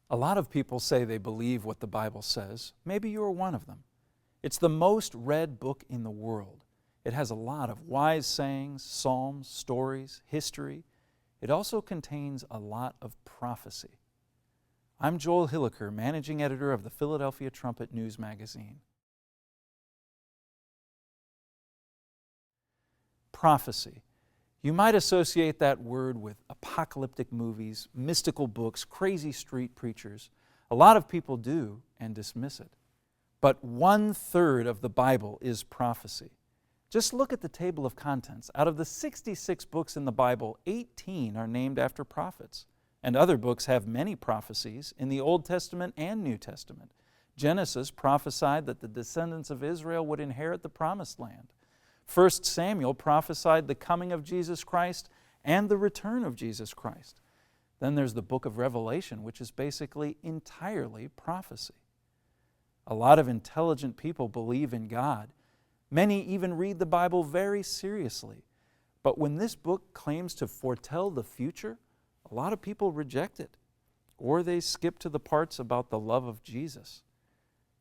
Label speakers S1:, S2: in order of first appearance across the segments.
S1: A lot of people say they believe what the Bible says. Maybe you're one of them. It's the most read book in the world. It has a lot of wise sayings, psalms, stories, history. It also contains a lot of prophecy. I'm Joel Hilliker, managing editor of the Philadelphia Trumpet News Magazine. Prophecy. You might associate that word with apocalyptic movies, mystical books, crazy street preachers. A lot of people do and dismiss it. But 1/3 of the Bible is prophecy. Just look at the table of contents. Out of the 66 books in the Bible, 18 are named after prophets. And other books have many prophecies in the Old Testament and New Testament. Genesis prophesied that the descendants of Israel would inherit the promised land. 1 Samuel prophesied the coming of Jesus Christ and the return of Jesus Christ. Then there's the book of Revelation, which is basically entirely prophecy. A lot of intelligent people believe in God. Many even read the Bible very seriously. But when this book claims to foretell the future, a lot of people reject it, or they skip to the parts about the love of Jesus.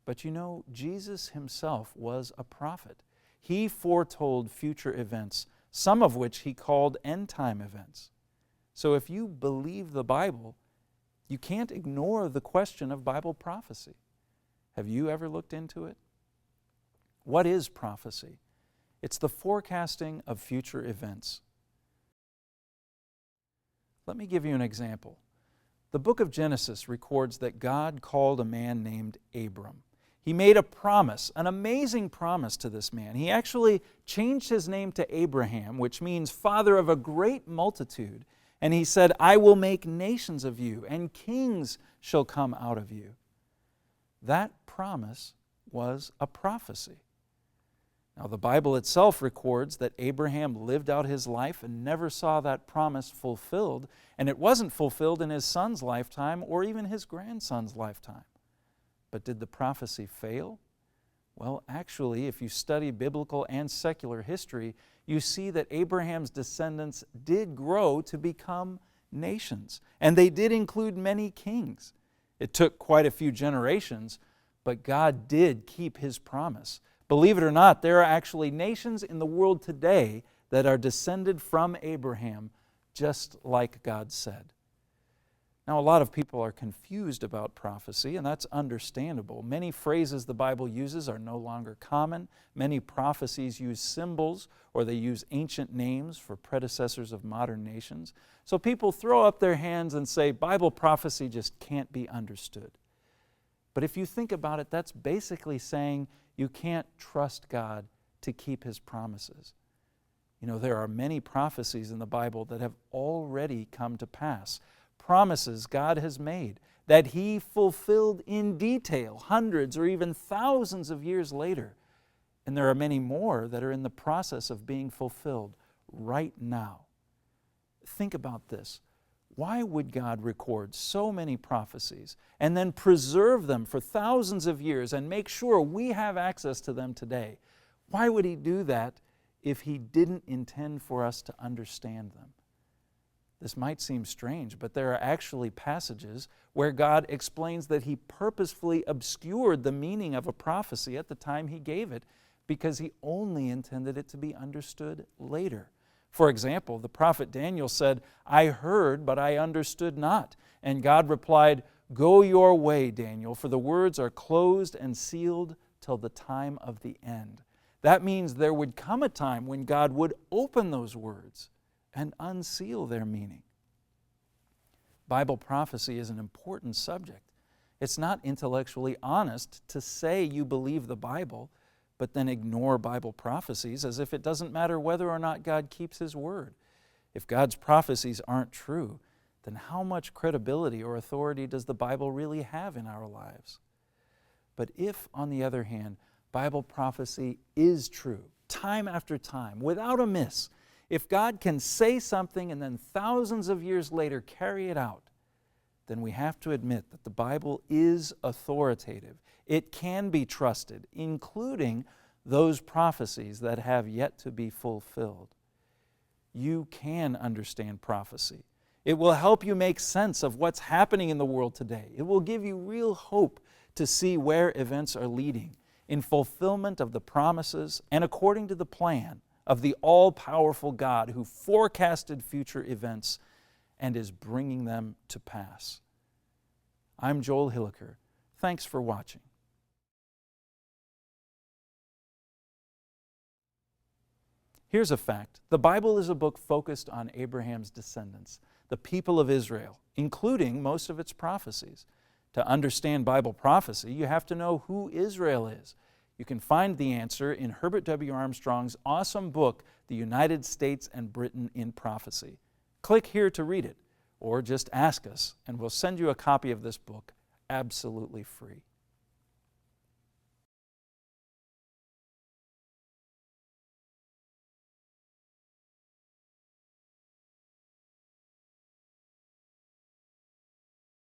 S1: But you know, Jesus himself was a prophet. He foretold future events, some of which he called end-time events. So if you believe the Bible, you can't ignore the question of Bible prophecy. Have you ever looked into it? What is prophecy? It's the forecasting of future events. Let me give you an example. The book of Genesis records that God called a man named Abram. He made a promise, an amazing promise to this man. He actually changed his name to Abraham, which means father of a great multitude. And he said, I will make nations of you, and kings shall come out of you. That promise was a prophecy. Now, the Bible itself records that Abraham lived out his life and never saw that promise fulfilled, and it wasn't fulfilled in his son's lifetime or even his grandson's lifetime. But did the prophecy fail? Well, actually, if you study biblical and secular history, you see that Abraham's descendants did grow to become nations, and they did include many kings. It took quite a few generations, but God did keep his promise. Believe it or not, there are actually nations in the world today that are descended from Abraham, just like God said. Now, a lot of people are confused about prophecy, and that's understandable. Many phrases the Bible uses are no longer common. Many prophecies use symbols, or they use ancient names for predecessors of modern nations. So people throw up their hands and say, Bible prophecy just can't be understood. But if you think about it, that's basically saying you can't trust God to keep his promises. You know, there are many prophecies in the Bible that have already come to pass. Promises God has made that he fulfilled in detail hundreds or even thousands of years later. And there are many more that are in the process of being fulfilled right now. Think about this. Why would God record so many prophecies and then preserve them for thousands of years and make sure we have access to them today? Why would he do that if he didn't intend for us to understand them? This might seem strange, but there are actually passages where God explains that he purposefully obscured the meaning of a prophecy at the time he gave it because he only intended it to be understood later. For example, the prophet Daniel said, I heard, but I understood not. And God replied, Go your way, Daniel, for the words are closed and sealed till the time of the end. That means there would come a time when God would open those words and unseal their meaning. Bible prophecy is an important subject. It's not intellectually honest to say you believe the Bible, but then ignore Bible prophecies as if it doesn't matter whether or not God keeps his word. If God's prophecies aren't true, then how much credibility or authority does the Bible really have in our lives? But if, on the other hand, Bible prophecy is true, time after time, without a miss, if God can say something and then thousands of years later carry it out, then we have to admit that the Bible is authoritative. It can be trusted, including those prophecies that have yet to be fulfilled. You can understand prophecy. It will help you make sense of what's happening in the world today. It will give you real hope to see where events are leading in fulfillment of the promises and according to the plan of the all-powerful God who forecasted future events and is bringing them to pass. I'm Joel Hilliker. Thanks for watching. Here's a fact. The Bible is a book focused on Abraham's descendants, the people of Israel, including most of its prophecies. To understand Bible prophecy, you have to know who Israel is. You can find the answer in Herbert W. Armstrong's awesome book, The United States and Britain in Prophecy. Click here to read it, or just ask us, and we'll send you a copy of this book absolutely free.